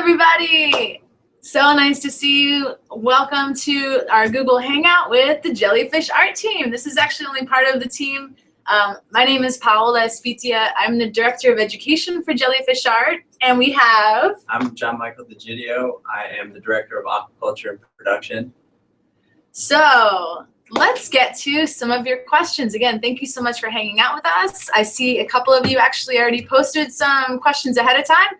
everybody. So nice to see you. Welcome to our Google Hangout with the Jellyfish Art Team. This is actually only part of the team. My name is Paola Espitia. I'm the Director of Education for Jellyfish Art, and we have... I'm John Michael DeGidio. I am the Director of Aquaculture and Production. So let's get to some of your questions. Again, thank you so much for hanging out with us. I see a couple of you actually already posted some questions ahead of time.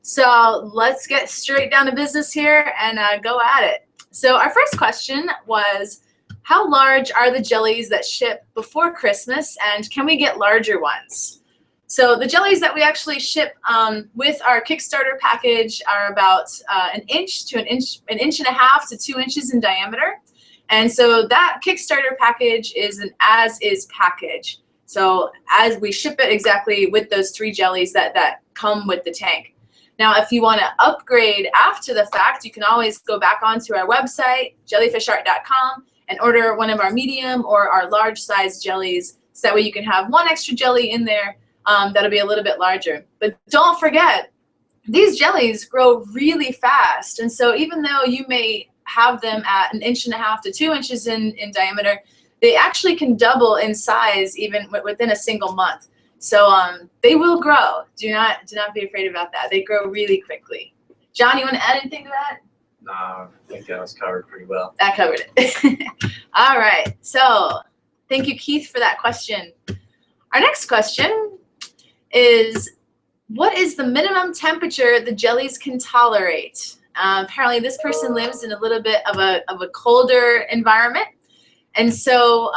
So let's get straight down to business here and go at it. So our first question was, how large are the jellies that ship before Christmas, and can we get larger ones? So the jellies that we actually ship with our Kickstarter package are about an inch to an inch and a half to 2 inches in diameter. And so that Kickstarter package is an as-is package. So as we ship it exactly with those 3 jellies that come with the tank. Now, if you want to upgrade after the fact, you can always go back onto our website, jellyfishart.com, and order one of our medium or our large size jellies. So that way you can have 1 extra jelly in there that'll be a little bit larger. But don't forget, these jellies grow really fast. And so even though you may have them at an inch and a half to 2 inches in diameter, they actually can double in size even within a single month. So they will grow. Do not be afraid about that. They grow really quickly. John, you want to add anything to that? No, I think that was covered pretty well. That covered it. All right. So thank you, Keith, for that question. Our next question is, what is the minimum temperature the jellies can tolerate? Apparently, this person lives in a little bit of a colder environment. And so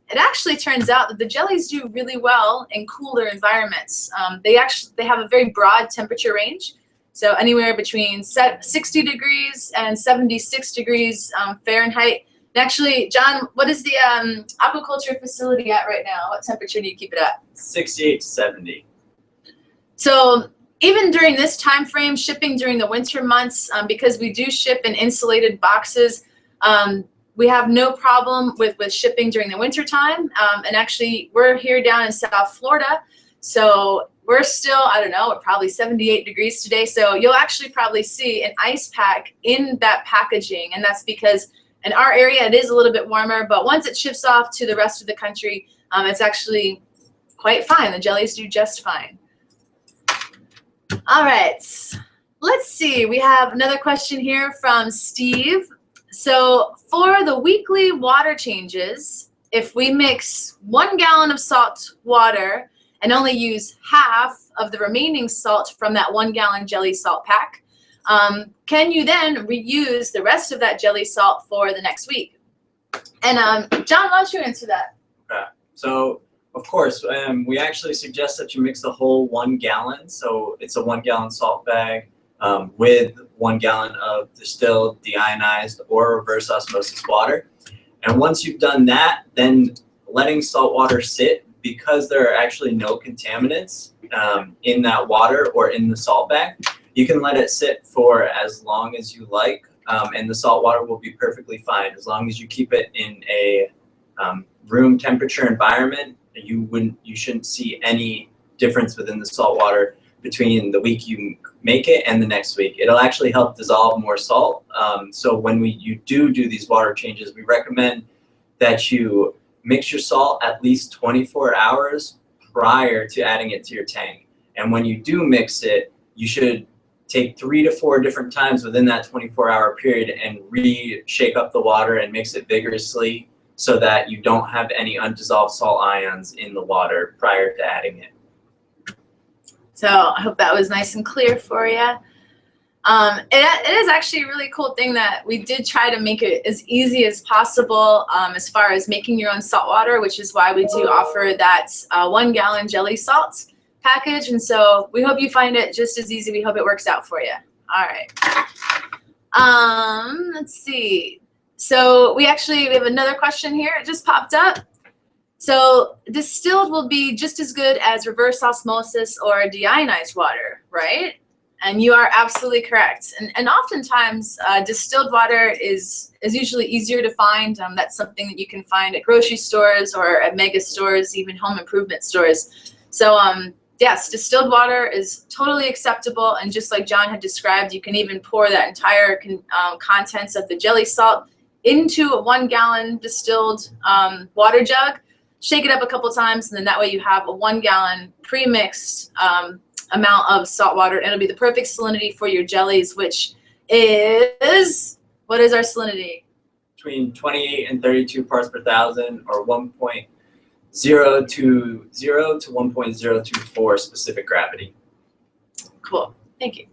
it actually turns out that the jellies do really well in cooler environments. They have a very broad temperature range. So anywhere between 60 degrees and 76 degrees Fahrenheit. And actually, John, what is the aquaculture facility at right now? What temperature do you keep it at? 68 to 70. So even during this time frame, shipping during the winter months, because we do ship in insulated boxes, we have no problem with shipping during the winter time. And actually, we're here down in South Florida, so we're still, I don't know, probably 78 degrees today. So you'll actually probably see an ice pack in that packaging, and that's because in our area it is a little bit warmer, but once it ships off to the rest of the country, it's actually quite fine. The jellies do just fine. All right, let's see. We have another question here from Steve. So for the weekly water changes, if we mix 1 gallon of salt water and only use half of the remaining salt from that 1 gallon jelly salt pack, can you then reuse the rest of that jelly salt for the next week? And John, why don't you answer that? Okay. So of course, we actually suggest that you mix the whole 1 gallon. So it's a 1 gallon salt bag with 1 gallon of distilled, deionized, or reverse osmosis water. And once you've done that, then letting salt water sit, because there are actually no contaminants in that water or in the salt bag, you can let it sit for as long as you like, and the salt water will be perfectly fine. As long as you keep it in a room temperature environment, you shouldn't see any difference within the salt water between the week you make it and the next week. It'll actually help dissolve more salt. So when you do these water changes, we recommend that you mix your salt at least 24 hours prior to adding it to your tank. And when you do mix it, you should take 3 to 4 different times within that 24-hour period and shake up the water and mix it vigorously so that you don't have any undissolved salt ions in the water prior to adding it. So I hope that was nice and clear for you. It is actually a really cool thing that we did try to make it as easy as possible as far as making your own salt water, which is why we do offer that 1 gallon jelly salt package. And so we hope you find it just as easy. We hope it works out for you. All right. Let's see. So we have another question here. It just popped up. So distilled will be just as good as reverse osmosis or deionized water, right? And you are absolutely correct. And oftentimes distilled water is usually easier to find. That's something that you can find at grocery stores or at mega stores, even home improvement stores. So yes, distilled water is totally acceptable, and just like John had described, you can even pour that entire contents of the jelly salt into a 1 gallon distilled water jug, shake it up a couple times, and then that way you have a 1 gallon pre-mixed amount of salt water, and it'll be the perfect salinity for your jellies, which is, what is our salinity? Between 28 and 32 parts per thousand, or 1.020 to 1.024 specific gravity. Cool, thank you.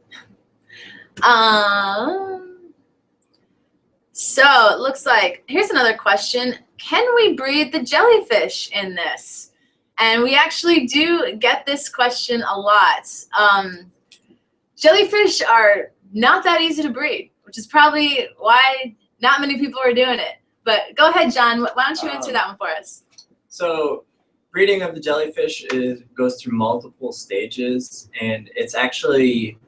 So it looks like, here's another question. Can we breed the jellyfish in this? And we actually do get this question a lot. Jellyfish are not that easy to breed, which is probably why not many people are doing it. But go ahead, John, why don't you answer that one for us? So breeding of the jellyfish goes through multiple stages, and it's actually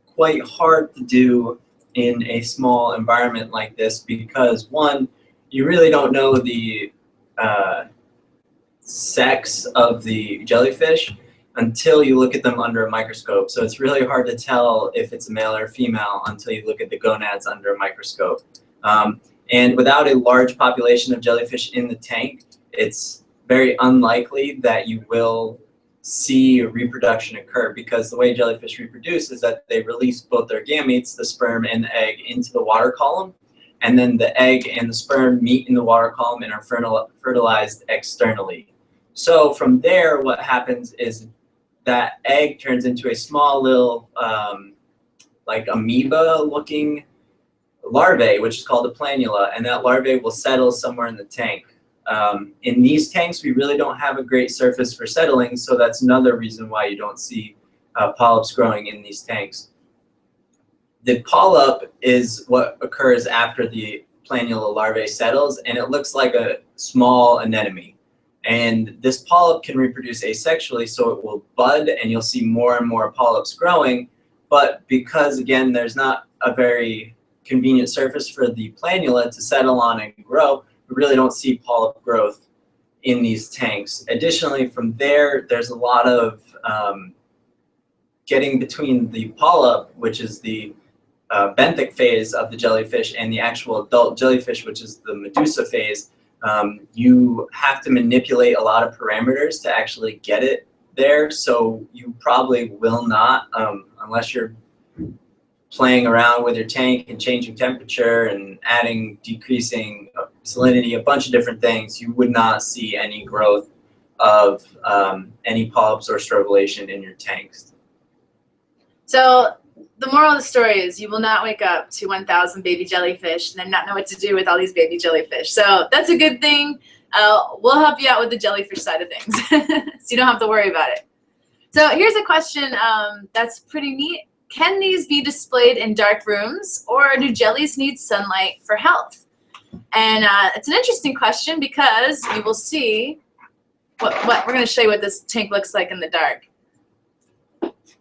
quite hard to do in a small environment like this because, one, you really don't know the sex of the jellyfish until you look at them under a microscope. So it's really hard to tell if it's a male or female until you look at the gonads under a microscope. And without a large population of jellyfish in the tank, it's very unlikely that you will see reproduction occur, because the way jellyfish reproduce is that they release both their gametes, the sperm and the egg, into the water column, and then the egg and the sperm meet in the water column and are fertilized externally. So from there, what happens is that egg turns into a small little like amoeba-looking larvae, which is called a planula, and that larvae will settle somewhere in the tank. In these tanks, we really don't have a great surface for settling, so that's another reason why you don't see polyps growing in these tanks. The polyp is what occurs after the planula larvae settles, and it looks like a small anemone. And this polyp can reproduce asexually, so it will bud, and you'll see more and more polyps growing. But because, again, there's not a very convenient surface for the planula to settle on and grow, we really don't see polyp growth in these tanks. Additionally, from there, there's a lot of getting between the polyp, which is the benthic phase of the jellyfish, and the actual adult jellyfish, which is the medusa phase. You have to manipulate a lot of parameters to actually get it there. So you probably will not, unless you're playing around with your tank and changing temperature and adding, decreasing salinity, a bunch of different things, you would not see any growth of any polyps or strobilation in your tanks. So the moral of the story is you will not wake up to 1,000 baby jellyfish and then not know what to do with all these baby jellyfish. So that's a good thing. We'll help you out with the jellyfish side of things so you don't have to worry about it. So here's a question that's pretty neat. Can these be displayed in dark rooms, or do jellies need sunlight for health? And it's an interesting question because you will see what we're going to show you what this tank looks like in the dark.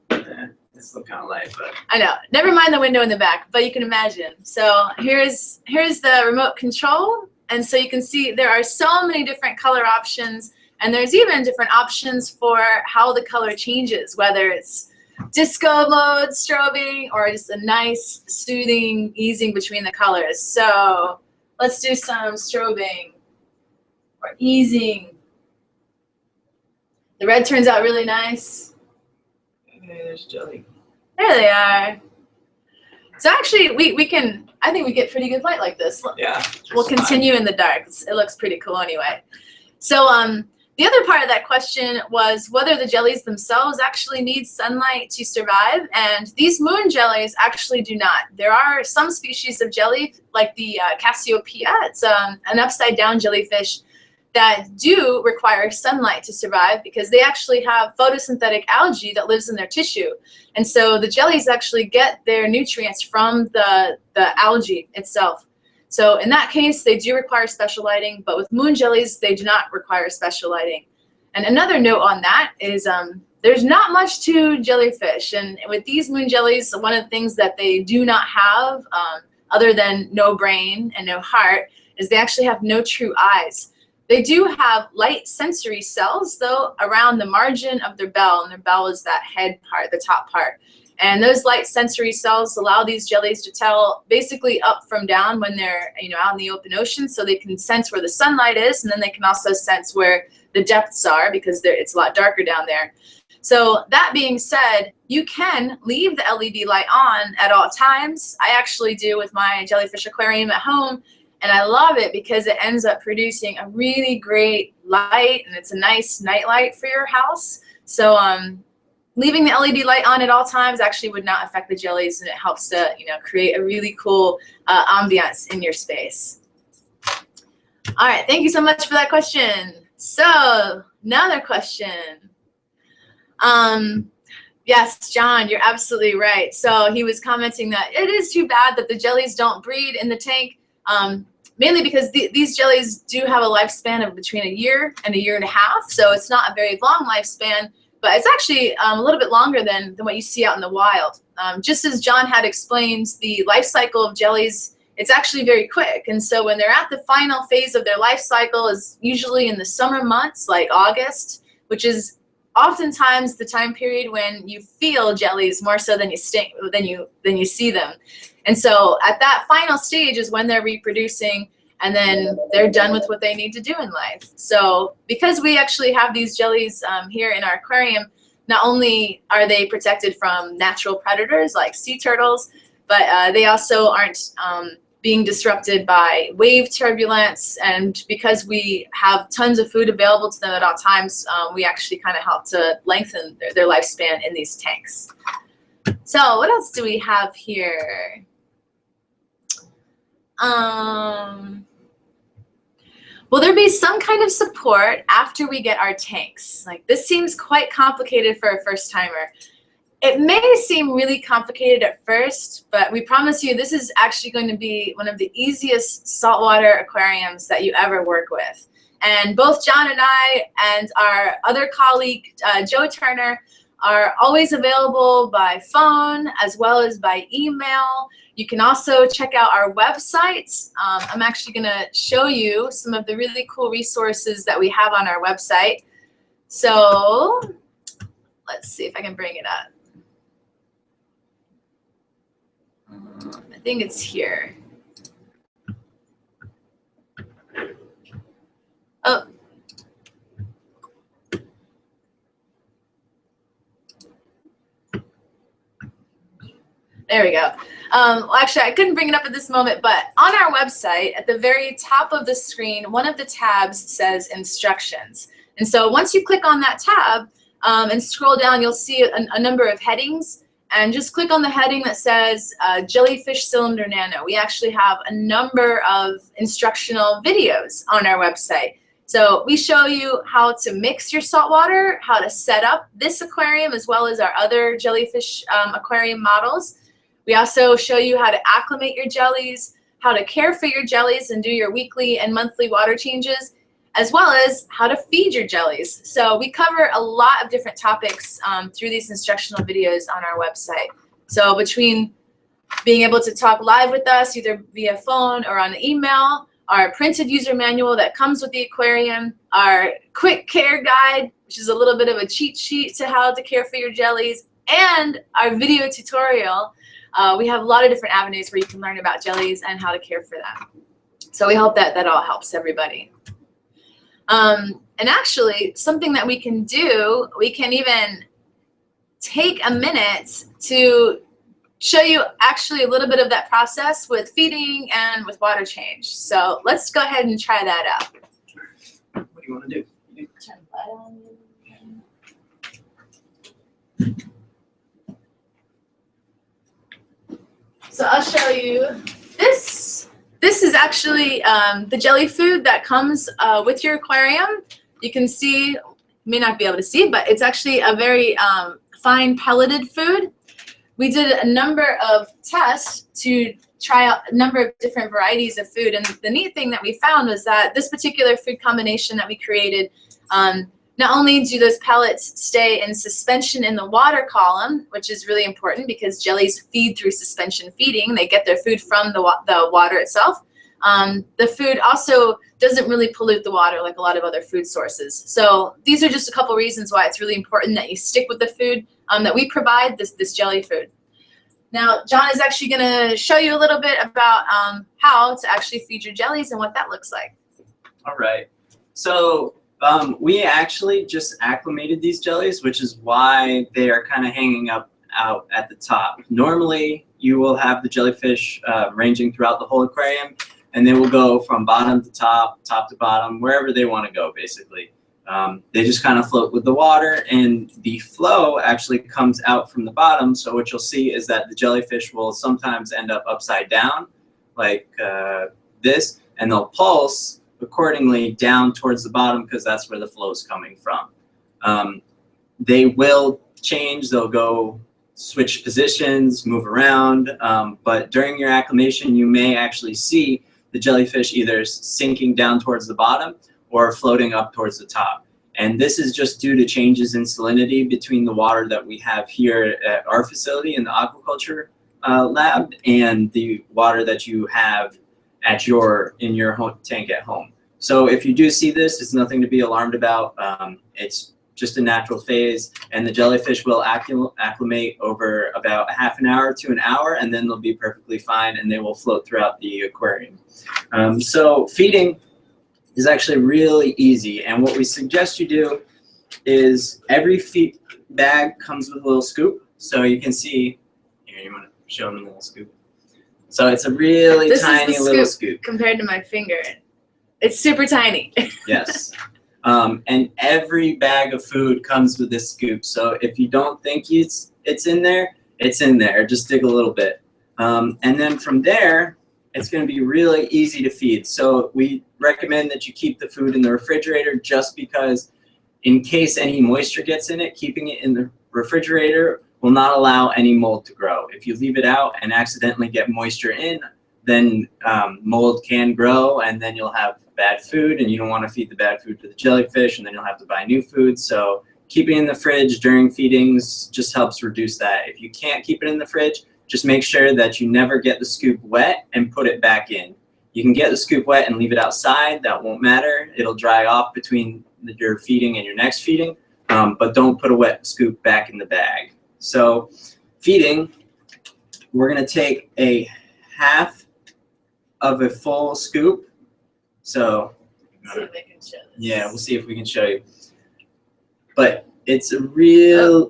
It's still kind of light, but I know. Never mind the window in the back, but you can imagine. So here's the remote control, and so you can see there are so many different color options, and there's even different options for how the color changes, whether it's disco mode, strobing, or just a nice soothing easing between the colors. So let's do some strobing or easing. The red turns out really nice. hey, there's jelly. There they are. So actually, I think we get pretty good light like this. Yeah. We'll continue in the dark. It looks pretty cool anyway. So the other part of that question was whether the jellies themselves actually need sunlight to survive, and these moon jellies actually do not. There are some species of jelly, like the Cassiopeia, it's an upside-down jellyfish, that do require sunlight to survive because they actually have photosynthetic algae that lives in their tissue. And so the jellies actually get their nutrients from the algae itself. So in that case, they do require special lighting, but with moon jellies, they do not require special lighting. And another note on that is there's not much to jellyfish. And with these moon jellies, one of the things that they do not have, other than no brain and no heart, is they actually have no true eyes. They do have light sensory cells, though, around the margin of their bell, and their bell is that head part, the top part. And those light sensory cells allow these jellies to tell basically up from down when they're, out in the open ocean, so they can sense where the sunlight is, and then they can also sense where the depths are because it's a lot darker down there. So that being said, you can leave the LED light on at all times. I actually do with my jellyfish aquarium at home. And I love it because it ends up producing a really great light, and it's a nice night light for your house. So leaving the LED light on at all times actually would not affect the jellies, and it helps to create a really cool ambiance in your space. All right, thank you so much for that question. So another question. Yes, John, you're absolutely right. So he was commenting that it is too bad that the jellies don't breed in the tank. Mainly because these jellies do have a lifespan of between a year and a year and a half, so it's not a very long lifespan, but it's actually a little bit longer than what you see out in the wild. Just as John had explained, the life cycle of jellies, it's actually very quick, and so when they're at the final phase of their life cycle is usually in the summer months, like August, which is oftentimes the time period when you feel jellies more so than you see them. And so at that final stage is when they're reproducing, and then they're done with what they need to do in life. So because we actually have these jellies here in our aquarium, not only are they protected from natural predators like sea turtles, but they also aren't being disrupted by wave turbulence. And because we have tons of food available to them at all times, we actually kind of help to lengthen their lifespan in these tanks. So what else do we have here? Will there be some kind of support after we get our tanks? Like, this seems quite complicated for a first timer. It may seem really complicated at first, but we promise you this is actually going to be one of the easiest saltwater aquariums that you ever work with. And both John and I and our other colleague, Joe Turner, are always available by phone as well as by email. You can also check out our website. I'm actually going to show you some of the really cool resources that we have on our website. So let's see if I can bring it up. I think it's here. Oh. There we go. Well, actually, I couldn't bring it up at this moment, but on our website, at the very top of the screen, one of the tabs says instructions. And so once you click on that tab and scroll down, you'll see a number of headings. And just click on the heading that says Jellyfish Cylinder Nano. We actually have a number of instructional videos on our website. So we show you how to mix your saltwater, how to set up this aquarium, as well as our other jellyfish aquarium models. We also show you how to acclimate your jellies, how to care for your jellies and do your weekly and monthly water changes, as well as how to feed your jellies. So we cover a lot of different topics through these instructional videos on our website. So between being able to talk live with us, either via phone or on email, our printed user manual that comes with the aquarium, our quick care guide, which is a little bit of a cheat sheet to how to care for your jellies, and our video tutorial. We have a lot of different avenues where you can learn about jellies and how to care for them. So we hope that that all helps everybody. And actually, something that we can do, we can even take a minute to show you actually a little bit of that process with feeding and with water change. So let's go ahead and try that out. What do you want to do? Turn the light on. So I'll show you this. This is actually the jelly food that comes with your aquarium. You can see, you may not be able to see, but it's actually a very fine pelleted food. We did a number of tests to try out a number of different varieties of food. And the neat thing that we found was that this particular food combination that we created, not only do those pellets stay in suspension in the water column, which is really important because jellies feed through suspension feeding. They get their food from the water itself. The food also doesn't really pollute the water like a lot of other food sources. So these are just a couple reasons why it's really important that you stick with the food that we provide, this jelly food. Now, John is actually going to show you a little bit about how to actually feed your jellies and what that looks like. All right. So we actually just acclimated these jellies, which is why they are kind of hanging up out at the top. Normally, you will have the jellyfish ranging throughout the whole aquarium, and they will go from bottom to top, top to bottom, wherever they want to go, basically. They just kind of float with the water, and the flow actually comes out from the bottom. So what you'll see is that the jellyfish will sometimes end up upside down, like this, and they'll pulse accordingly down towards the bottom because that's where the flow is coming from. They will change. They'll go switch positions, move around, but during your acclimation, you may actually see the jellyfish either sinking down towards the bottom or floating up towards the top. And this is just due to changes in salinity between the water that we have here at our facility in the aquaculture lab and the water that you have at in your home tank at home. So if you do see this, it's nothing to be alarmed about. It's just a natural phase, and the jellyfish will acclimate over about half an hour to an hour, and then they'll be perfectly fine, and they will float throughout the aquarium. So feeding is actually really easy, and what we suggest you do is every feed bag comes with a little scoop. So you can see, here, you want to show them the little scoop. So it's a really tiny little scoop. Compared to my finger. It's super tiny. Yes. And every bag of food comes with this scoop. So if you don't think it's in there, it's in there. Just dig a little bit. And then from there, it's going to be really easy to feed. So we recommend that you keep the food in the refrigerator just because in case any moisture gets in it, keeping it in the refrigerator will not allow any mold to grow. If you leave it out and accidentally get moisture in, then mold can grow, and then you'll have bad food, and you don't want to feed the bad food to the jellyfish, and then you'll have to buy new food. So keeping it in the fridge during feedings just helps reduce that. If you can't keep it in the fridge, just make sure that you never get the scoop wet and put it back in. You can get the scoop wet and leave it outside. That won't matter. It'll dry off between your feeding and your next feeding, but don't put a wet scoop back in the bag. So feeding, we're going to take a half of a full scoop. So see if I can show this. Yeah, we'll see if we can show you. But it's a real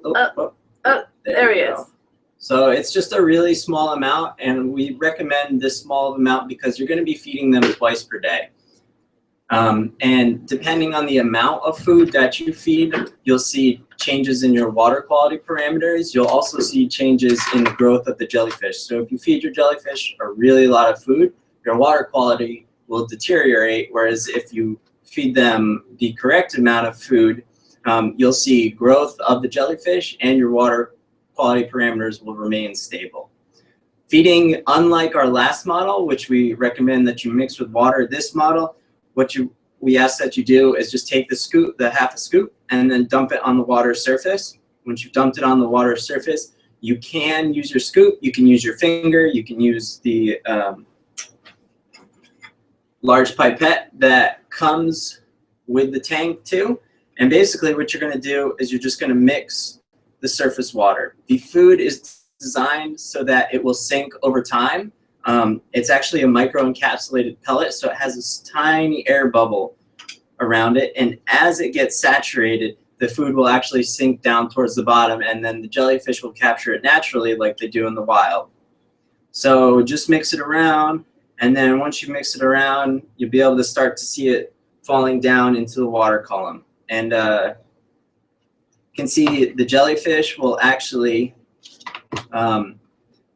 there he is. So it's just a really small amount, and we recommend this small amount because you're going to be feeding them twice per day. And depending on the amount of food that you feed, you'll see changes in your water quality parameters. You'll also see changes in the growth of the jellyfish. So if you feed your jellyfish a really lot of food, your water quality will deteriorate, whereas if you feed them the correct amount of food, you'll see growth of the jellyfish and your water quality parameters will remain stable. Feeding, unlike our last model, which we recommend that you mix with water, this model, we ask that you do is just take the half a scoop, and then dump it on the water surface. Once you've dumped it on the water surface, you can use your scoop, you can use your finger, you can use the large pipette that comes with the tank too. And basically what you're going to do is you're just going to mix the surface water. The food is designed so that it will sink over time. It's actually a micro-encapsulated pellet, so it has this tiny air bubble around it, and as it gets saturated, the food will actually sink down towards the bottom, and then the jellyfish will capture it naturally like they do in the wild. So just mix it around, and then once you mix it around, you'll be able to start to see it falling down into the water column. And you can see the jellyfish will actually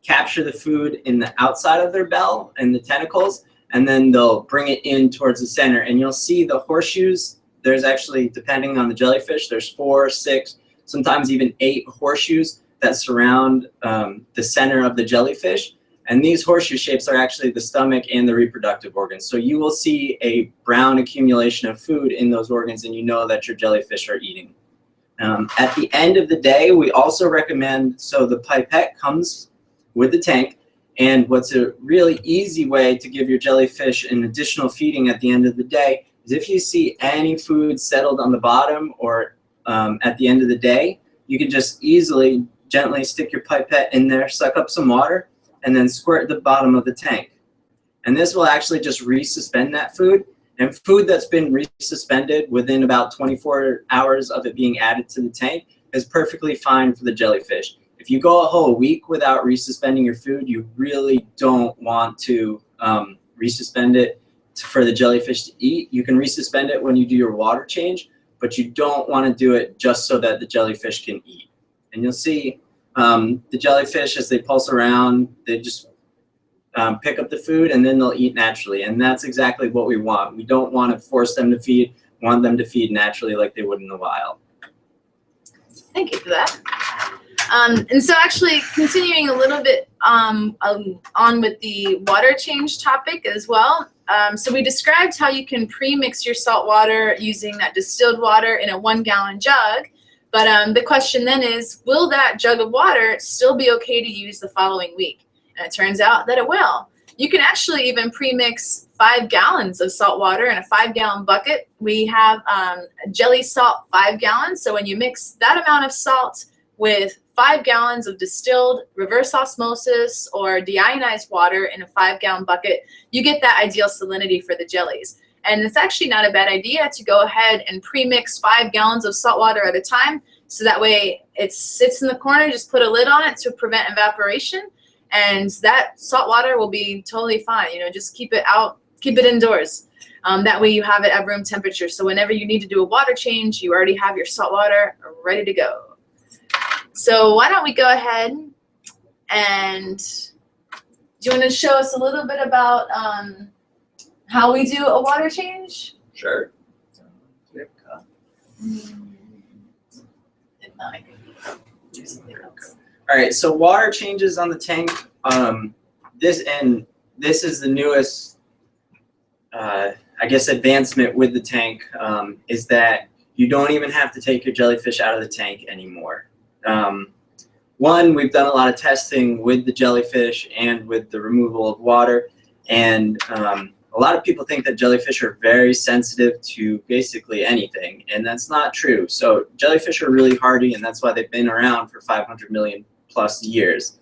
capture the food in the outside of their bell and the tentacles, and then they'll bring it in towards the center. And you'll see the horseshoes. There's actually, depending on the jellyfish, there's 4, 6, sometimes even 8 horseshoes that surround the center of the jellyfish. And these horseshoe shapes are actually the stomach and the reproductive organs. So you will see a brown accumulation of food in those organs, and you know that your jellyfish are eating. At the end of the day, we also recommend, so the pipette comes with the tank, And what's a really easy way to give your jellyfish an additional feeding at the end of the day is if you see any food settled on the bottom or at the end of the day, you can just easily, gently stick your pipette in there, suck up some water, and then squirt the bottom of the tank. And this will actually just resuspend that food. And food that's been resuspended within about 24 hours of it being added to the tank is perfectly fine for the jellyfish. If you go a whole week without resuspending your food, you really don't want to resuspend it for the jellyfish to eat. You can resuspend it when you do your water change, but you don't want to do it just so that the jellyfish can eat. And you'll see the jellyfish, as they pulse around, they just pick up the food and then they'll eat naturally. And that's exactly what we want. We don't want to force them to feed. We want them to feed naturally like they would in the wild. Thank you for that. And so actually continuing a little bit on with the water change topic as well. So we described how you can pre-mix your salt water using that distilled water in a 1-gallon jug. But the question then is, will that jug of water still be okay to use the following week? And it turns out that it will. You can actually even pre-mix 5 gallons of salt water in a 5-gallon bucket. We have jelly salt 5 gallons. So when you mix that amount of salt with 5 gallons of distilled reverse osmosis or deionized water in a 5-gallon bucket, you get that ideal salinity for the jellies. And it's actually not a bad idea to go ahead and pre-mix 5 gallons of salt water at a time. So that way it sits in the corner, just put a lid on it to prevent evaporation. And that salt water will be totally fine. You know, just keep it out, keep it indoors. That way you have it at room temperature. So whenever you need to do a water change, you already have your salt water ready to go. So why don't we go ahead and do you want to show us a little bit about how we do a water change? Sure. If not, I can do something else. All right, so water changes on the tank. This is the newest, I guess, advancement with the tank, is that you don't even have to take your jellyfish out of the tank anymore. One, we've done a lot of testing with the jellyfish and with the removal of water, and a lot of people think that jellyfish are very sensitive to basically anything, and that's not true. So jellyfish are really hardy, and that's why they've been around for 500 million plus years.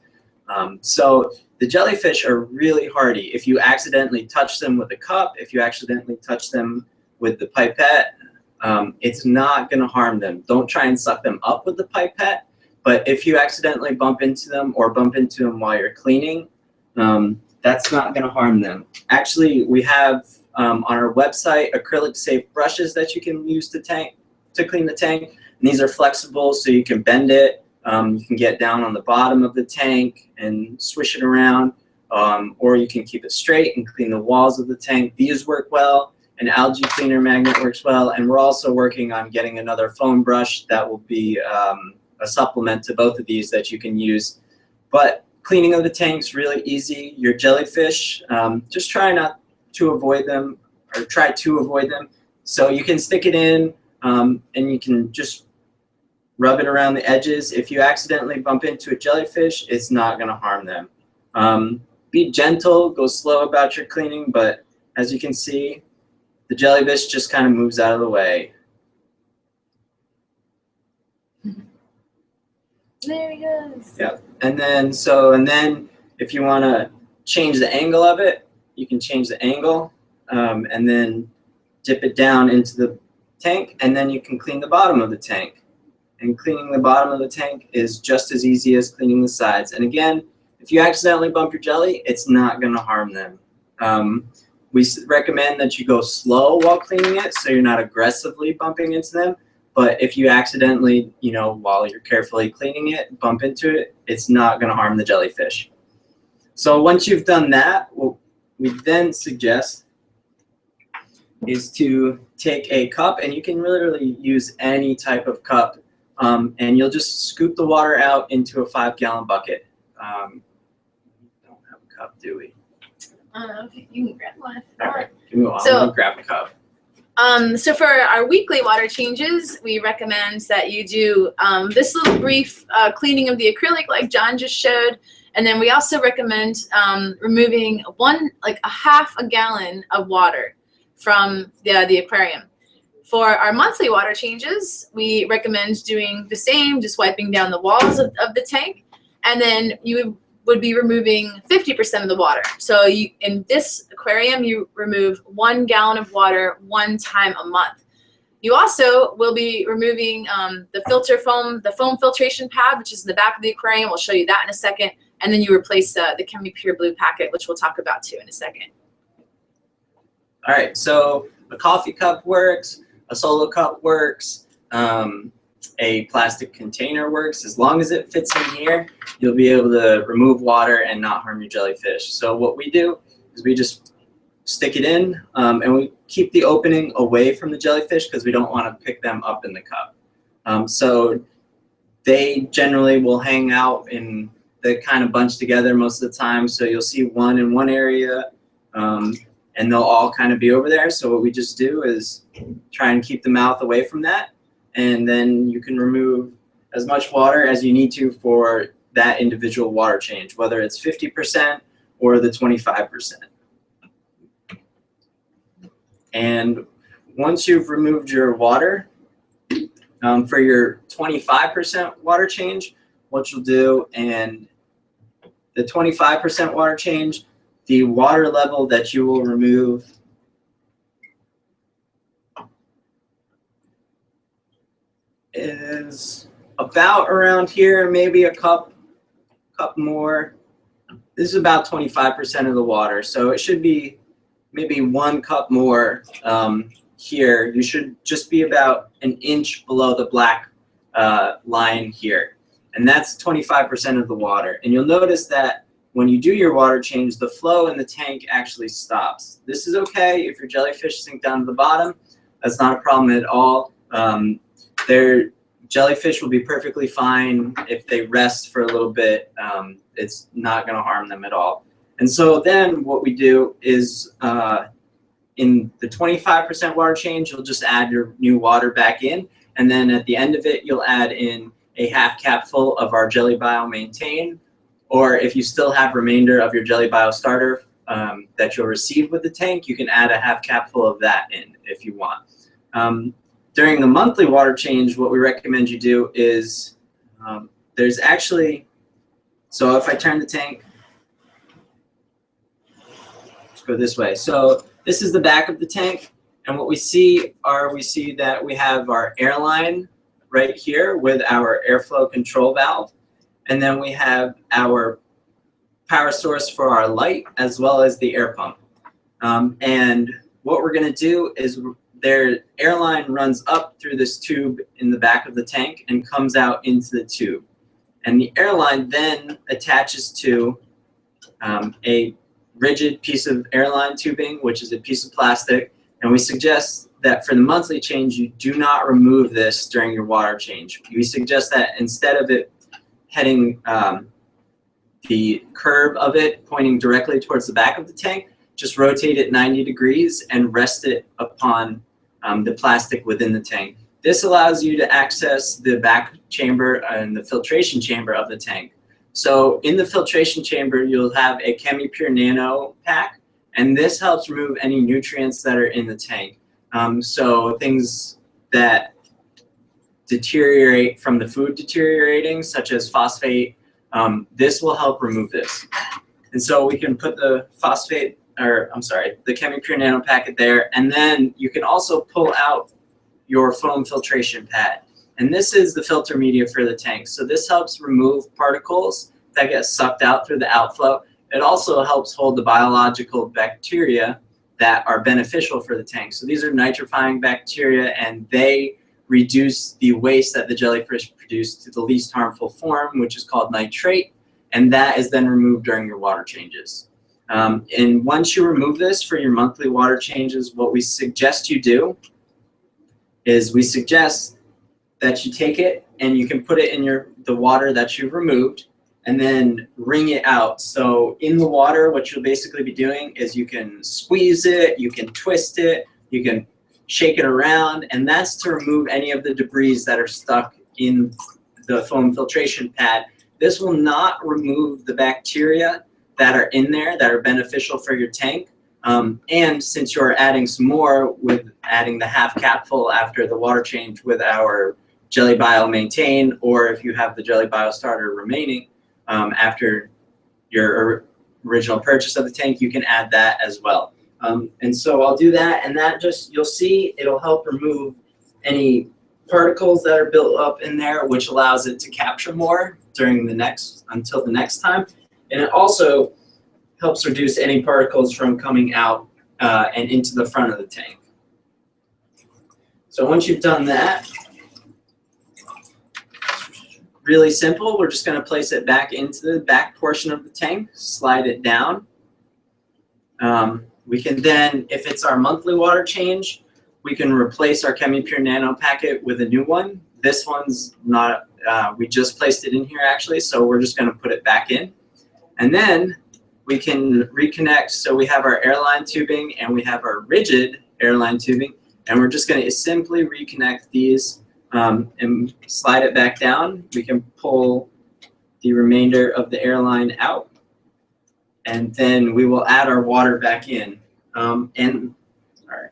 So the jellyfish are really hardy. If you accidentally touch them with a cup, if you accidentally touch them with the pipette, it's not going to harm them. Don't try and suck them up with the pipette, but if you accidentally bump into them or bump into them while you're cleaning, that's not going to harm them. Actually, we have on our website acrylic safe brushes that you can use to clean the tank. And these are flexible, so you can bend it. You can get down on the bottom of the tank and swish it around, or you can keep it straight and clean the walls of the tank. These work well. An algae cleaner magnet works well, and we're also working on getting another foam brush that will be a supplement to both of these that you can use. But cleaning of the tank's really easy. Your jellyfish, just try not to avoid them, or try to avoid them. So you can stick it in, and you can just rub it around the edges. If you accidentally bump into a jellyfish, it's not going to harm them. Be gentle, go slow about your cleaning, but as you can see, the jellyfish just kind of moves out of the way. There he goes. Yep. And then if you want to change the angle of it, you can change the angle, and then dip it down into the tank, and then you can clean the bottom of the tank. And cleaning the bottom of the tank is just as easy as cleaning the sides. And again, if you accidentally bump your jelly, it's not going to harm them. We recommend that you go slow while cleaning it, so you're not aggressively bumping into them. But if you accidentally, while you're carefully cleaning it, bump into it, it's not going to harm the jellyfish. So once you've done that, what we then suggest is to take a cup, and you can literally use any type of cup, and you'll just scoop the water out into a 5-gallon bucket. We don't have a cup, do we? Okay, you can grab one. All right, I'm gonna grab a cup. So for our weekly water changes, we recommend that you do this little brief cleaning of the acrylic like John just showed, And then we also recommend removing a half a gallon of water from the aquarium. For our monthly water changes, we recommend doing the same, just wiping down the walls of the tank. And then you would be removing 50% of the water. So in this aquarium, you remove 1 gallon of water 1 time a month. You also will be removing the foam filtration pad, which is in the back of the aquarium. We'll show you that in a second. And then you replace the ChemiPure Blue packet, which we'll talk about too in a second. All right, so a coffee cup works, a solo cup works, a plastic container works. As long as it fits in here, you'll be able to remove water and not harm your jellyfish. So what we do is we just stick it in, and we keep the opening away from the jellyfish because we don't want to pick them up in the cup. So they generally will hang out in the kind of bunch together most of the time. So you'll see one in one area, and they'll all kind of be over there. So what we just do is try and keep the mouth away from that, and then you can remove as much water as you need to for that individual water change, whether it's 50% or the 25%. And once you've removed your water, for your 25% water change, what you'll do, and the 25% water change, the water level that you will remove is about around here, maybe a cup more. This is about 25% of the water, so it should be maybe 1 cup more here. You should just be about 1 inch below the black line here, and that's 25% of the water. And you'll notice that when you do your water change, the flow in the tank actually stops. This is okay if your jellyfish sink down to the bottom. That's not a problem at all. Their jellyfish will be perfectly fine if they rest for a little bit. It's not going to harm them at all. And so then what we do is in the 25% water change, you'll just add your new water back in. And then at the end of it, you'll add in a half cap full of our Jelly Bio Maintain. Or if you still have remainder of your Jelly Bio starter that you'll receive with the tank, you can add a half cap full of that in if you want. During the monthly water change, what we recommend you do is there's actually, so if I turn the tank, let's go this way. So this is the back of the tank, and what we see that we have our air line right here with our airflow control valve, and then we have our power source for our light as well as the air pump. And what we're going to do is their airline runs up through this tube in the back of the tank and comes out into the tube. And the airline then attaches to a rigid piece of airline tubing, which is a piece of plastic. And we suggest that for the monthly change, you do not remove this during your water change. We suggest that instead of it heading the curve of it pointing directly towards the back of the tank, just rotate it 90 degrees and rest it upon the plastic within the tank. This allows you to access the back chamber and the filtration chamber of the tank. So in the filtration chamber, you'll have a ChemiPure Nano pack, and this helps remove any nutrients that are in the tank. So things that deteriorate from the food deteriorating, such as phosphate, this will help remove this. And so we can put the the ChemiPure Nano packet there, and then you can also pull out your foam filtration pad. And this is the filter media for the tank. So this helps remove particles that get sucked out through the outflow. It also helps hold the biological bacteria that are beneficial for the tank. So these are nitrifying bacteria, and they reduce the waste that the jellyfish produce to the least harmful form, which is called nitrate, and that is then removed during your water changes. And once you remove this for your monthly water changes, what we suggest you do is we suggest that you take it and you can put it in the water that you've removed and then wring it out. So in the water, what you'll basically be doing is you can squeeze it, you can twist it, you can shake it around, and that's to remove any of the debris that are stuck in the foam filtration pad This will not remove the bacteria that are in there that are beneficial for your tank. And since you're adding some more with adding the half cap full after the water change with our Jelly Bio Maintain, or if you have the Jelly Bio Starter remaining after your original purchase of the tank, you can add that as well. And so I'll do that, and that just, you'll see, it'll help remove any particles that are built up in there, which allows it to capture more during until the next time. And it also helps reduce any particles from coming out and into the front of the tank. So once you've done that, really simple, we're just going to place it back into the back portion of the tank, slide it down. We can then, if it's our monthly water change, we can replace our ChemiPure Nano packet with a new one. This one's not, we just placed it in here actually, so we're just going to put it back in. And then we can reconnect, so we have our airline tubing and we have our rigid airline tubing, and we're just going to simply reconnect these and slide it back down. We can pull the remainder of the airline out, and then we will add our water back in. All right.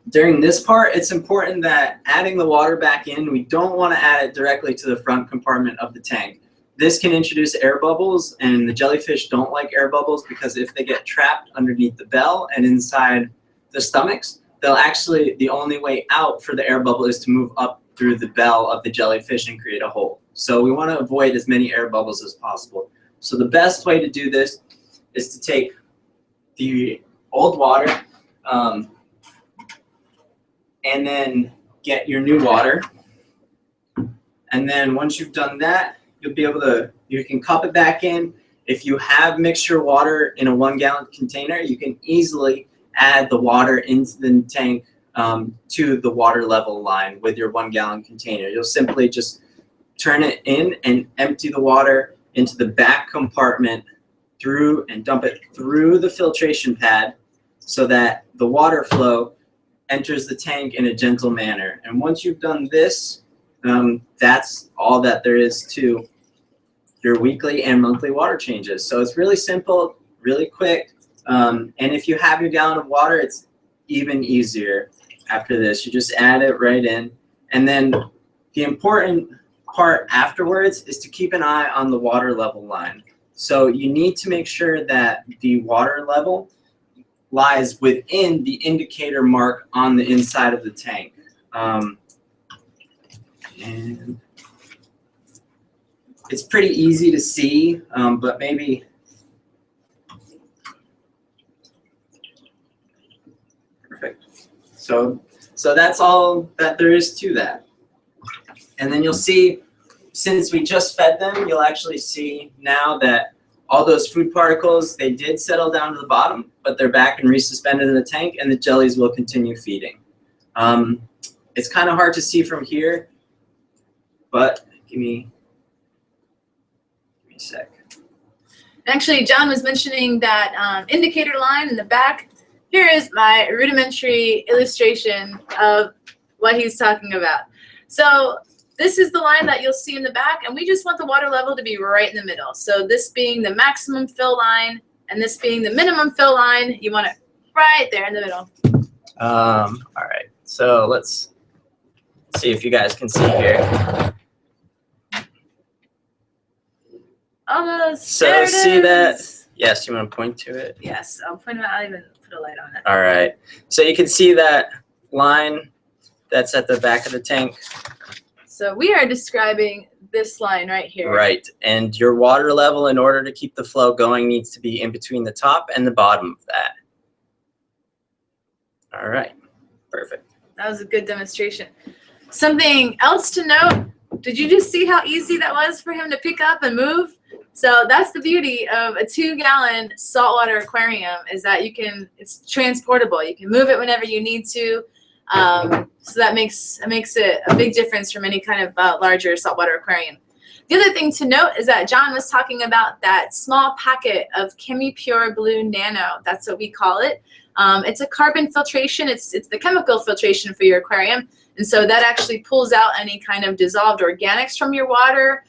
During this part, it's important that adding the water back in, we don't want to add it directly to the front compartment of the tank. This can introduce air bubbles, and the jellyfish don't like air bubbles because if they get trapped underneath the bell and inside the stomachs, they'll actually, the only way out for the air bubble is to move up through the bell of the jellyfish and create a hole. So we want to avoid as many air bubbles as possible. So the best way to do this is to take the old water and then get your new water. And then once you've done that, you'll be able to, you can cup it back in. If you have mixture water in a 1 gallon container, you can easily add the water into the tank to the water level line with your 1 gallon container. You'll simply just turn it in and empty the water into the back compartment through and dump it through the filtration pad so that the water flow enters the tank in a gentle manner. And once you've done this, that's all that there is to your weekly and monthly water changes. So it's really simple, really quick. And if you have your gallon of water, it's even easier after this. You just add it right in. And then the important part afterwards is to keep an eye on the water level line. So you need to make sure that the water level lies within the indicator mark on the inside of the tank. And it's pretty easy to see, but maybe perfect. So that's all that there is to that. And then you'll see, since we just fed them, you'll actually see now that all those food particles, they did settle down to the bottom, but they're back and resuspended in the tank, and the jellies will continue feeding. It's kind of hard to see from here, but give me a sec. Actually, John was mentioning that indicator line in the back. Here is my rudimentary illustration of what he's talking about. So this is the line that you'll see in the back, and we just want the water level to be right in the middle. So this being the maximum fill line, and this being the minimum fill line, you want it right there in the middle. All right, so let's see if you guys can see here. Almost. So see that? Yes, you want to point to it? Yes, I'll point it out. I'll even put a light on it. All right, so you can see that line that's at the back of the tank. So we are describing this line right here. Right, and your water level, in order to keep the flow going, needs to be in between the top and the bottom of that. All right, perfect. That was a good demonstration. Something else to note, did you just see how easy that was for him to pick up and move? So that's the beauty of a 2-gallon saltwater aquarium, is that you can, it's transportable. You can move it whenever you need to. So that makes it a big difference from any kind of larger saltwater aquarium. The other thing to note is that John was talking about that small packet of ChemiPure Blue Nano. That's what we call it. It's a carbon filtration. It's the chemical filtration for your aquarium. And so that actually pulls out any kind of dissolved organics from your water.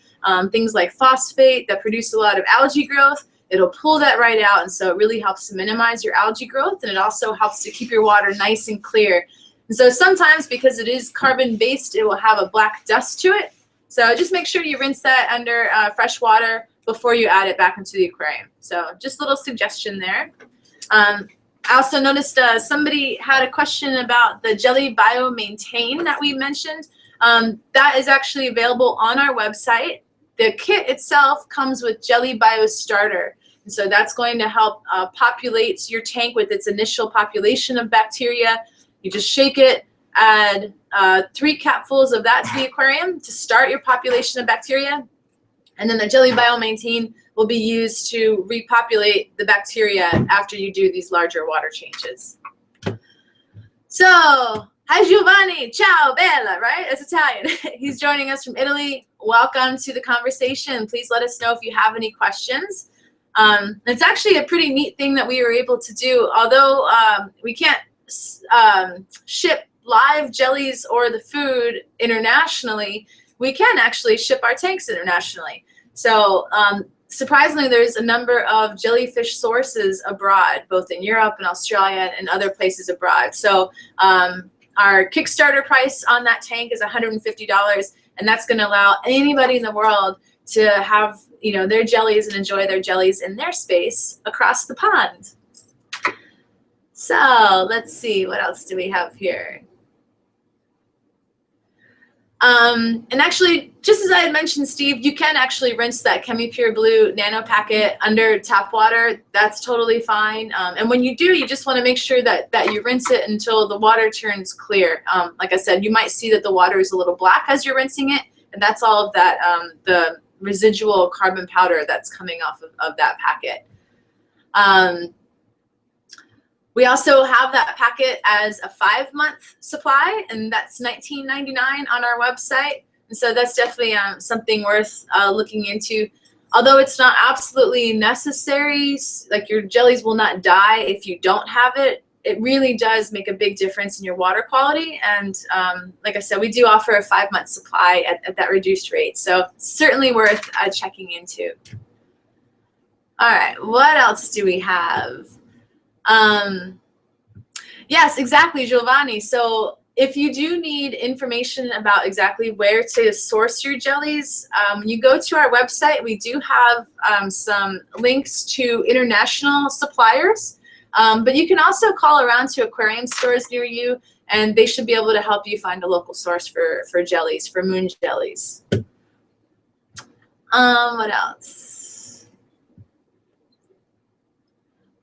things like phosphate that produce a lot of algae growth. It'll pull that right out, and so it really helps to minimize your algae growth, and it also helps to keep your water nice and clear. And so sometimes, because it is carbon-based, it will have a black dust to it. So just make sure you rinse that under fresh water before you add it back into the aquarium. So just a little suggestion there. I also noticed somebody had a question about the Jelly Bio Maintain that we mentioned. That is actually available on our website. The kit itself comes with Jelly Bio Starter. And so that's going to help populate your tank with its initial population of bacteria. You just shake it, add 3 capfuls of that to the aquarium to start your population of bacteria. And then the Jelly Bio Maintain will be used to repopulate the bacteria after you do these larger water changes. So, hi Giovanni, ciao, bella, right? That's Italian. He's joining us from Italy. Welcome to the conversation. Please let us know if you have any questions. It's actually a pretty neat thing that we were able to do. Although we can't ship live jellies or the food internationally, we can actually ship our tanks internationally. So surprisingly, there's a number of jellyfish sources abroad, both in Europe and Australia and other places abroad. So our Kickstarter price on that tank is $150, and that's going to allow anybody in the world to have, you know, their jellies and enjoy their jellies in their space across the pond. So let's see, what else do we have here? And actually, just as I had mentioned, Steve, you can actually rinse that ChemiPure Blue Nano packet under tap water. That's totally fine. And when you do, you just want to make sure that you rinse it until the water turns clear. Like I said, you might see that the water is a little black as you're rinsing it, and that's all of that, the residual carbon powder that's coming off of that packet. We also have that packet as a 5-month supply, and that's $19.99 on our website. And so that's definitely something worth looking into. Although it's not absolutely necessary, like your jellies will not die if you don't have it, it really does make a big difference in your water quality. And like I said, we do offer a 5-month supply at that reduced rate. So certainly worth checking into. All right, what else do we have? Yes, exactly, Giovanni. So if you do need information about exactly where to source your jellies, when you go to our website, we do have some links to international suppliers. But you can also call around to aquarium stores near you, and they should be able to help you find a local source for jellies, for moon jellies. What else?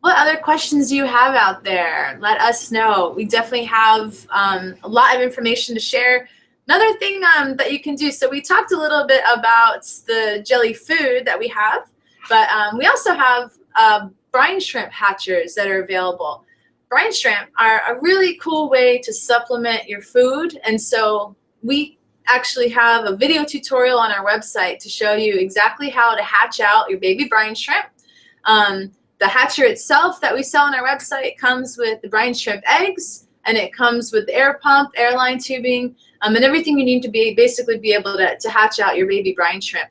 What other questions do you have out there? Let us know. We definitely have a lot of information to share. Another thing that you can do, so we talked a little bit about the jelly food that we have, but we also have brine shrimp hatchers that are available. Brine shrimp are a really cool way to supplement your food, and so we actually have a video tutorial on our website to show you exactly how to hatch out your baby brine shrimp. The hatcher itself that we sell on our website comes with the brine shrimp eggs, and it comes with air pump, airline tubing, and everything you need to basically be able to hatch out your baby brine shrimp.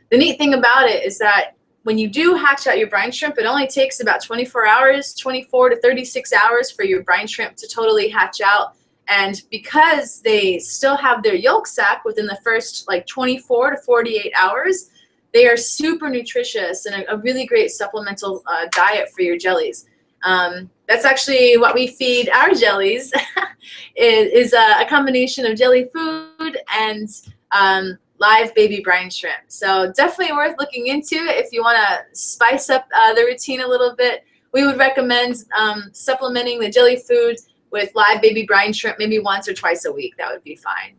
The neat thing about it is that when you do hatch out your brine shrimp, it only takes about 24 hours, 24 to 36 hours for your brine shrimp to totally hatch out. And because they still have their yolk sac within the first like 24 to 48 hours, they are super nutritious and a really great supplemental diet for your jellies. That's actually what we feed our jellies. is a combination of jelly food and live baby brine shrimp. So definitely worth looking into if you want to spice up the routine a little bit. We would recommend supplementing the jelly food with live baby brine shrimp maybe once or twice a week. That would be fine.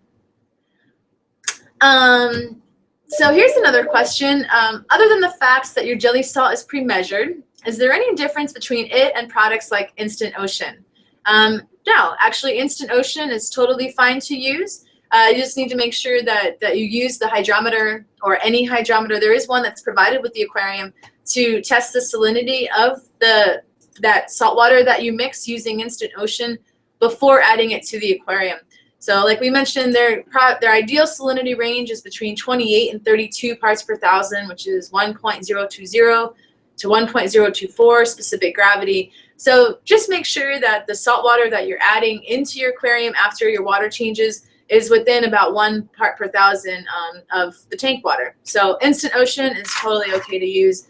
So here's another question. Other than the fact that your jelly salt is pre-measured, is there any difference between it and products like Instant Ocean? No, actually Instant Ocean is totally fine to use. You just need to make sure that you use the hydrometer or any hydrometer. There is one that's provided with the aquarium to test the salinity of that salt water that you mix using Instant Ocean before adding it to the aquarium. So like we mentioned, their ideal salinity range is between 28 and 32 parts per thousand, which is 1.020 to 1.024 specific gravity. So just make sure that the salt water that you're adding into your aquarium after your water changes is within about 1 part per thousand of the tank water. So Instant Ocean is totally okay to use.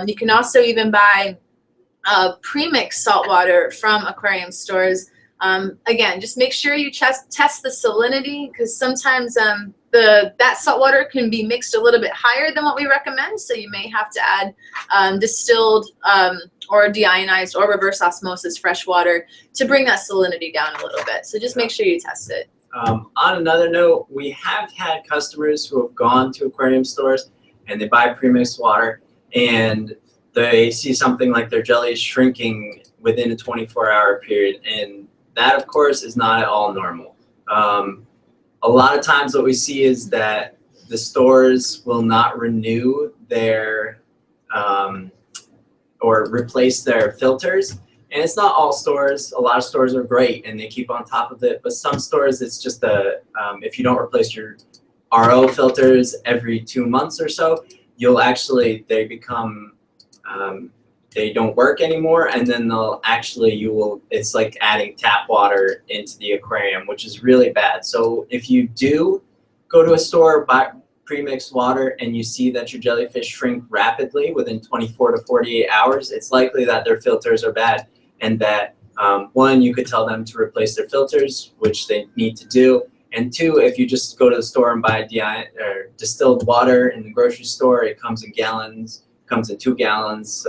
You can also even buy pre-mixed salt water from aquarium stores. Again, just make sure you test the salinity, because sometimes that salt water can be mixed a little bit higher than what we recommend. So you may have to add distilled or deionized or reverse osmosis fresh water to bring that salinity down a little bit. So just make sure you test it. On another note, we have had customers who have gone to aquarium stores and they buy premixed water and they see something like their jellies shrinking within a 24-hour period, and that of course is not at all normal. A lot of times what we see is that the stores will not renew their or replace their filters. And it's not all stores. A lot of stores are great and they keep on top of it, but some stores it's just if you don't replace your RO filters every 2 months or so, they become they don't work anymore, and then it's like adding tap water into the aquarium, which is really bad. So if you do go to a store, buy pre-mixed water, and you see that your jellyfish shrink rapidly within 24 to 48 hours, it's likely that their filters are bad, and that one, you could tell them to replace their filters, which they need to do, and two, if you just go to the store and buy distilled water in the grocery store, it comes in gallons, comes in 2 gallons.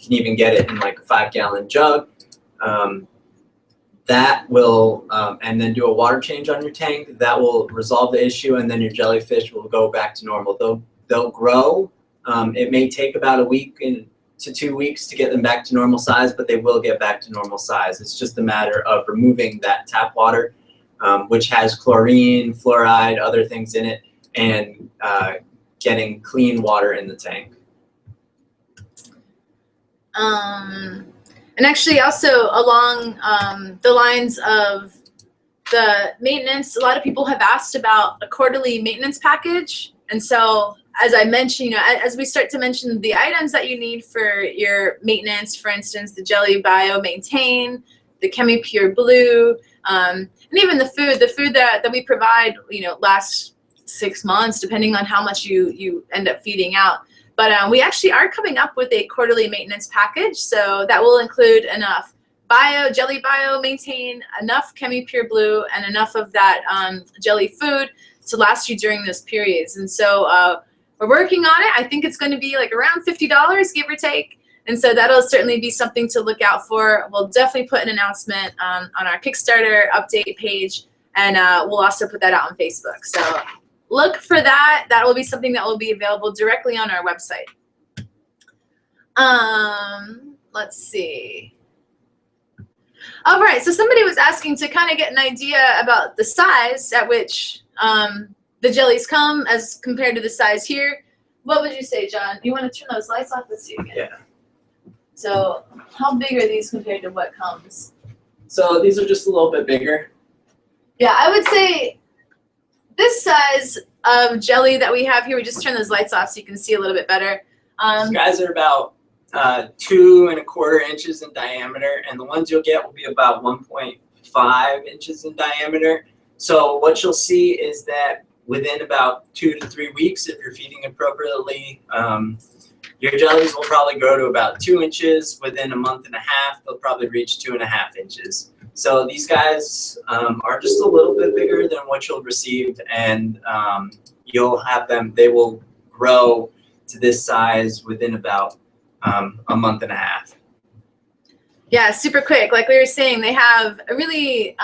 You can even get it in like a 5-gallon jug. That will, and then do a water change on your tank. That will resolve the issue, and then your jellyfish will go back to normal. They'll grow. It may take about a week to 2 weeks to get them back to normal size, but they will get back to normal size. It's just a matter of removing that tap water, which has chlorine, fluoride, other things in it, and getting clean water in the tank. And actually also along the lines of the maintenance, a lot of people have asked about a quarterly maintenance package. And so as I mentioned, as we start to mention the items that you need for your maintenance, for instance, the Jelly Bio Maintain, the ChemiPure Blue, and even the food that we provide, lasts 6 months, depending on how much you end up feeding out. But we actually are coming up with a quarterly maintenance package. So that will include enough Jelly Bio Maintain, enough ChemiPure Blue, and enough of that jelly food to last you during those periods. And so we're working on it. I think it's going to be like around $50, give or take. And so that'll certainly be something to look out for. We'll definitely put an announcement on our Kickstarter update page, and we'll also put that out on Facebook. So look for that. That will be something that will be available directly on our website. Let's see. All right, so somebody was asking to kind of get an idea about the size at which the jellies come as compared to the size here. What would you say, John? You want to turn those lights off? Let's see again. Yeah. So how big are these compared to what comes? So these are just a little bit bigger. Yeah, I would say this size of jelly that we have here, we just turn those lights off so you can see a little bit better. These guys are about 2 1/4 inches in diameter, and the ones you'll get will be about 1.5 inches in diameter. So what you'll see is that within about 2 to 3 weeks, if you're feeding appropriately, your jellies will probably grow to about 2 inches. Within a month and a half, they'll probably reach 2.5 inches. So these guys are just a little bit bigger than what you'll receive, and you'll have them, they will grow to this size within about a month and a half. Yeah, super quick. Like we were saying, they have a really,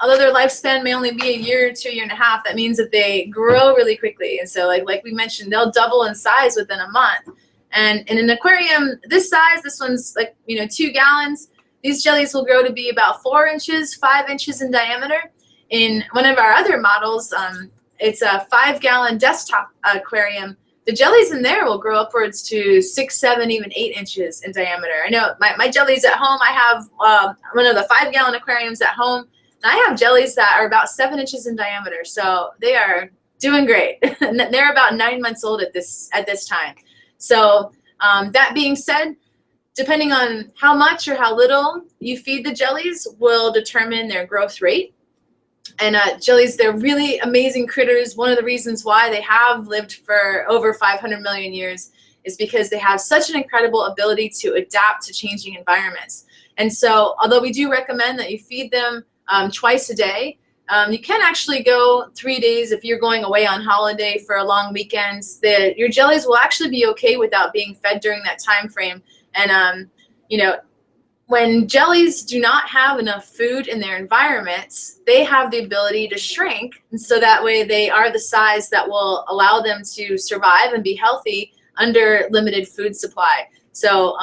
although their lifespan may only be a year to a year and a half, that means that they grow really quickly. And so like we mentioned, they'll double in size within a month. And in an aquarium this size, this one's like, 2 gallons, these jellies will grow to be about 4 inches, 5 inches in diameter. In one of our other models, it's a 5-gallon desktop aquarium. The jellies in there will grow upwards to 6, 7, even 8 inches in diameter. I know my jellies at home, I have one of the 5-gallon aquariums at home. I have jellies that are about 7 inches in diameter, so they are doing great. And they're about 9 months old at this time. So that being said, depending on how much or how little you feed the jellies will determine their growth rate. And jellies, they're really amazing critters. One of the reasons why they have lived for over 500 million years is because they have such an incredible ability to adapt to changing environments. And so although we do recommend that you feed them twice a day, you can actually go 3 days if you're going away on holiday for a long weekend. Your jellies will actually be okay without being fed during that time frame. And you know, when jellies do not have enough food in their environments, they have the ability to shrink, and so that way they are the size that will allow them to survive and be healthy under limited food supply. So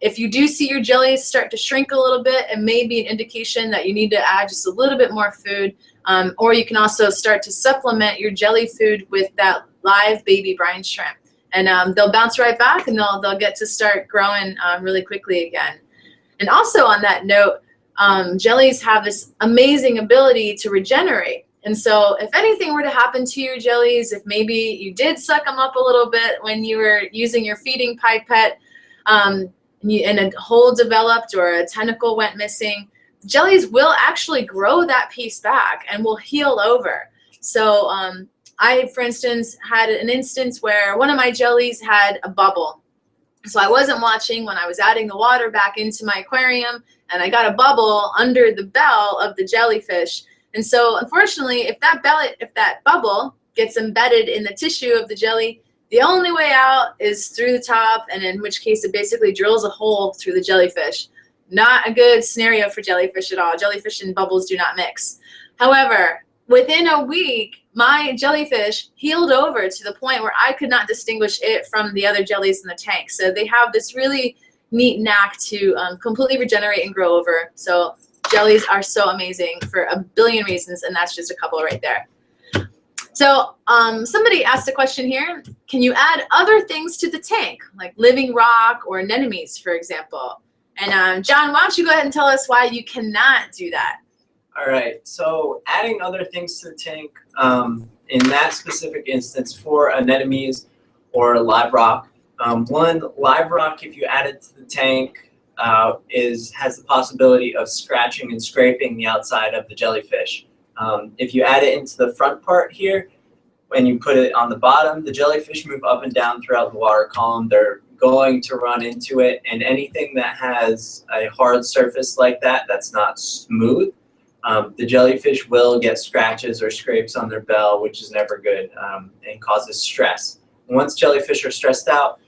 if you do see your jellies start to shrink a little bit, it may be an indication that you need to add just a little bit more food, or you can also start to supplement your jelly food with that live baby brine shrimp. And they'll bounce right back, and they'll get to start growing really quickly again. And also on that note, jellies have this amazing ability to regenerate. And so if anything were to happen to your jellies, if maybe you did suck them up a little bit when you were using your feeding pipette, and a hole developed or a tentacle went missing, jellies will actually grow that piece back and will heal over. So I, for instance, had an instance where one of my jellies had a bubble. So I wasn't watching when I was adding the water back into my aquarium, and I got a bubble under the bell of the jellyfish. And so unfortunately, if that bubble gets embedded in the tissue of the jelly, the only way out is through the top, and in which case it basically drills a hole through the jellyfish. Not a good scenario for jellyfish at all. Jellyfish and bubbles do not mix. However, within a week, my jellyfish healed over to the point where I could not distinguish it from the other jellies in the tank. So they have this really neat knack to completely regenerate and grow over. So jellies are so amazing for a billion reasons, and that's just a couple right there. So somebody asked a question here. Can you add other things to the tank, like living rock or anemones, for example? And John, why don't you go ahead and tell us why you cannot do that? All right, so adding other things to the tank, in that specific instance for anemones or live rock, one, live rock, if you add it to the tank, has the possibility of scratching and scraping the outside of the jellyfish. If you add it into the front part here, when you put it on the bottom, the jellyfish move up and down throughout the water column. They're going to run into it, and anything that has a hard surface like that, that's not smooth, the jellyfish will get scratches or scrapes on their bell, which is never good, and causes stress. Once jellyfish are stressed out,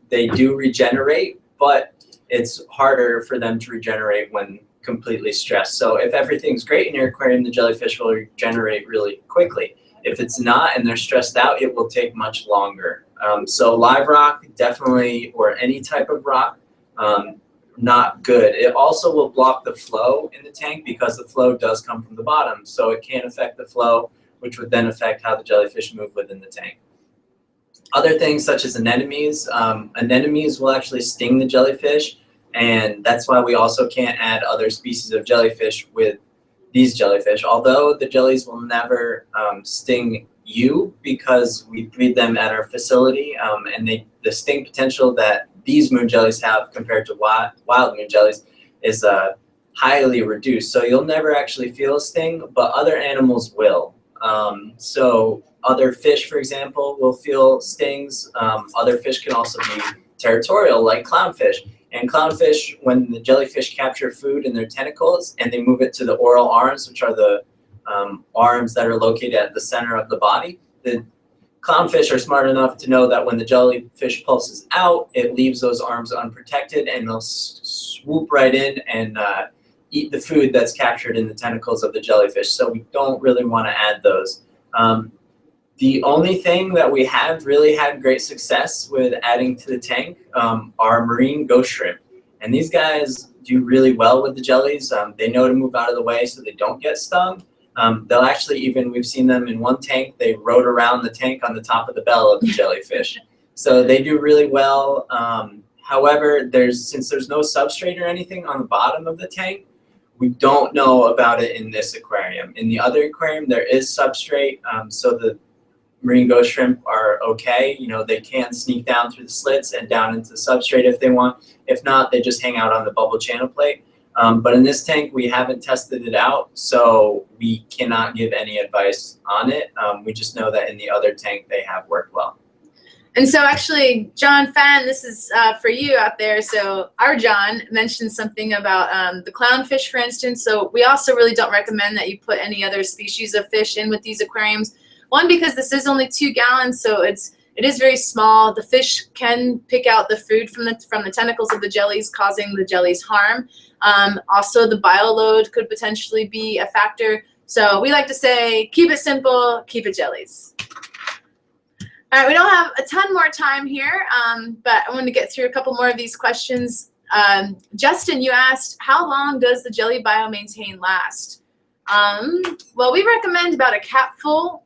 they do regenerate, but it's harder for them to regenerate when completely stressed. So if everything's great in your aquarium, the jellyfish will regenerate really quickly. If it's not and they're stressed out, it will take much longer. So live rock, definitely, or any type of rock, not good. It also will block the flow in the tank because the flow does come from the bottom. So it can affect the flow, which would then affect how the jellyfish move within the tank. Other things such as anemones, anemones will actually sting the jellyfish, and that's why we also can't add other species of jellyfish with these jellyfish, although the jellies will never sting you because we breed them at our facility, and the sting potential that these moon jellies have compared to wild moon jellies is highly reduced. So you'll never actually feel a sting, but other animals will. So other fish, for example, will feel stings. Other fish can also be territorial, like clownfish. And clownfish, when the jellyfish capture food in their tentacles and they move it to the oral arms, which are the arms that are located at the center of the body, the clownfish are smart enough to know that when the jellyfish pulses out, it leaves those arms unprotected, and they'll swoop right in and eat the food that's captured in the tentacles of the jellyfish. So we don't really want to add those. The only thing that we have really had great success with adding to the tank are marine ghost shrimp. And these guys do really well with the jellies. They know to move out of the way so they don't get stung. They'll actually even, we've seen them in one tank, they rode around the tank on the top of the bell of the jellyfish. So they do really well. However, since there's no substrate or anything on the bottom of the tank, we don't know about it in this aquarium. In the other aquarium, there is substrate, so the marine ghost shrimp are okay. You know, they can sneak down through the slits and down into the substrate if they want. If not, they just hang out on the bubble channel plate. But in this tank, we haven't tested it out, so we cannot give any advice on it. We just know that in the other tank, they have worked well. And so actually, John Fan, this is for you out there. So our John mentioned something about the clownfish, for instance. So we also really don't recommend that you put any other species of fish in with these aquariums. One, because this is only 2 gallons, so it is very small. The fish can pick out the food from the tentacles of the jellies, causing the jellies harm. Also, the bioload could potentially be a factor. So we like to say, keep it simple, keep it jellies. All right, we don't have a ton more time here, but I want to get through a couple more of these questions. Justin, you asked, how long does the jelly bio-maintain last? Well, we recommend about a capful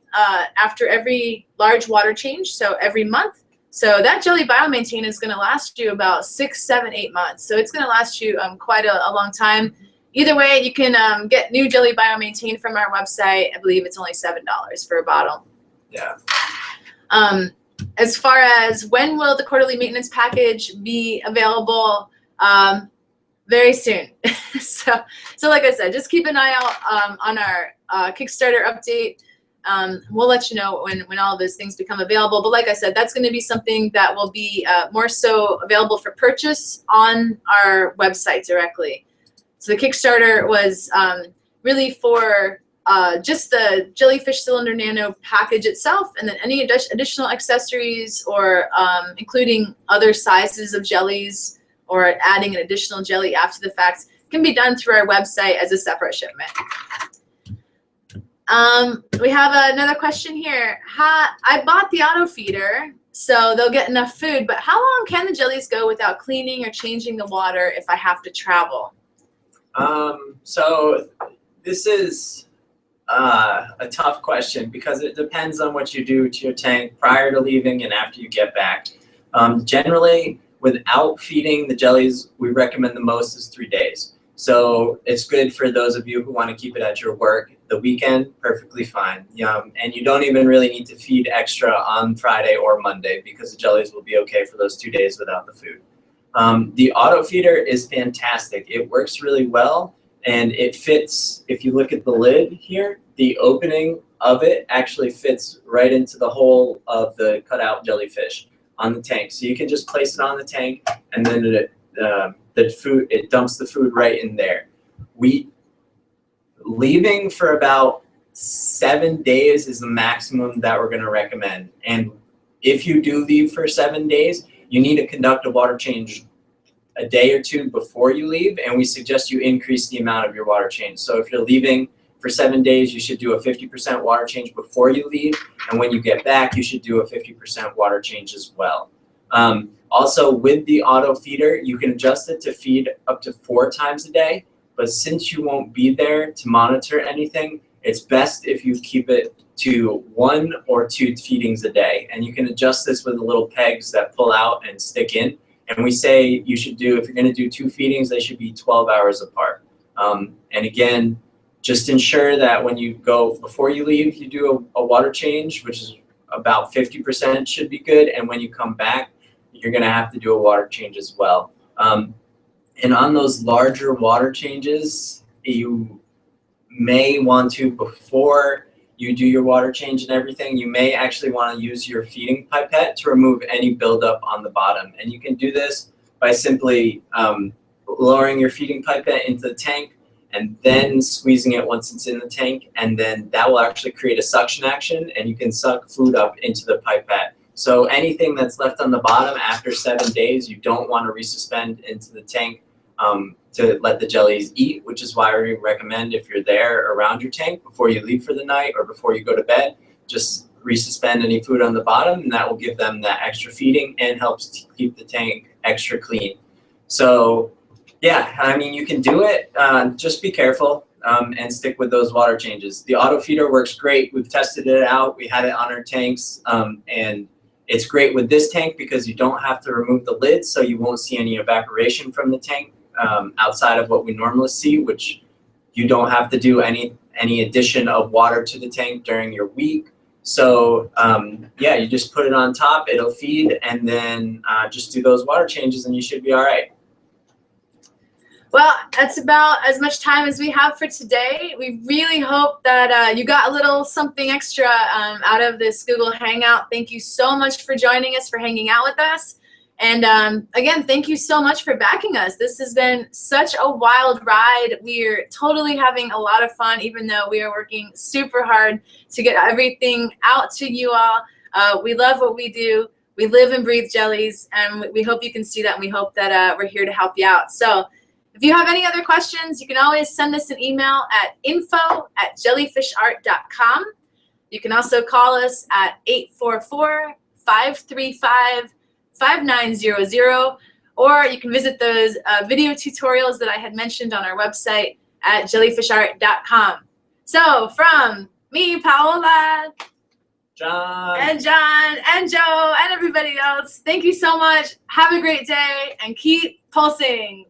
after every large water change, so every month. So that jelly bio-maintain is going to last you about 6, 7, 8 months. So it's going to last you quite a long time. Either way, you can get new jelly bio-maintain from our website. I believe it's only $7 for a bottle. Yeah. As far as when will the quarterly maintenance package be available, very soon. so like I said, just keep an eye out on our Kickstarter update. We'll let you know when all of those things become available. But like I said, that's going to be something that will be more so available for purchase on our website directly. So the Kickstarter was really for just the Jellyfish Cylinder Nano package itself, and then any additional accessories or including other sizes of jellies or adding an additional jelly after the fact can be done through our website as a separate shipment. We have another question here. I bought the auto feeder, so they'll get enough food, but how long can the jellies go without cleaning or changing the water if I have to travel? So this is a tough question because it depends on what you do to your tank prior to leaving and after you get back. Generally, without feeding the jellies, we recommend the most is 3 days. So it's good for those of you who want to keep it at your work. The weekend, perfectly fine. And you don't even really need to feed extra on Friday or Monday because the jellies will be okay for those 2 days without the food. The auto feeder is fantastic. It works really well, and it fits. If you look at the lid here, the opening of it actually fits right into the hole of the cutout jellyfish on the tank. So you can just place it on the tank, and then it dumps the food right in there. Leaving for about 7 days is the maximum that we're going to recommend. And if you do leave for 7 days, you need to conduct a water change a day or two before you leave, and we suggest you increase the amount of your water change. So if you're leaving for 7 days, you should do a 50% water change before you leave, and when you get back, you should do a 50% water change as well. Also, with the auto feeder, you can adjust it to feed up to 4 times a day, but since you won't be there to monitor anything, it's best if you keep it to 1 or 2 feedings a day. And you can adjust this with the little pegs that pull out and stick in. And we say you should do, if you're going to do 2 feedings, they should be 12 hours apart. And again, just ensure that when you go, before you leave, you do a water change, which is about 50% should be good. And when you come back, you're going to have to do a water change as well. And on those larger water changes, you may want to, before you do your water change and everything, you may actually want to use your feeding pipette to remove any buildup on the bottom. And you can do this by simply lowering your feeding pipette into the tank and then squeezing it once it's in the tank. And then that will actually create a suction action, and you can suck food up into the pipette. So anything that's left on the bottom after 7 days, you don't want to resuspend into the tank to let the jellies eat, which is why we recommend if you're there around your tank before you leave for the night or before you go to bed, just resuspend any food on the bottom, and that will give them that extra feeding and helps keep the tank extra clean. So yeah, I mean, you can do it. Just be careful and stick with those water changes. The auto feeder works great. We've tested it out. We had it on our tanks, and it's great with this tank because you don't have to remove the lid, so you won't see any evaporation from the tank outside of what we normally see, which You don't have to do any addition of water to the tank during your week. So yeah, you just put it on top, it'll feed, and then just do those water changes and you should be all right. Well, that's about as much time as we have for today. We really hope that you got a little something extra out of this Google Hangout. Thank you so much for joining us, for hanging out with us. And again, thank you so much for backing us. This has been such a wild ride. We're totally having a lot of fun, even though we are working super hard to get everything out to you all. We love what we do. We live and breathe jellies, and we hope you can see that, and we hope that we're here to help you out. So if you have any other questions, you can always send us an email at info@jellyfishart.com. You can also call us at 844-535-5900, or you can visit those video tutorials that I had mentioned on our website at jellyfishart.com. So from me, Paola, John, and Joe, and everybody else, thank you so much. Have a great day, and keep pulsing.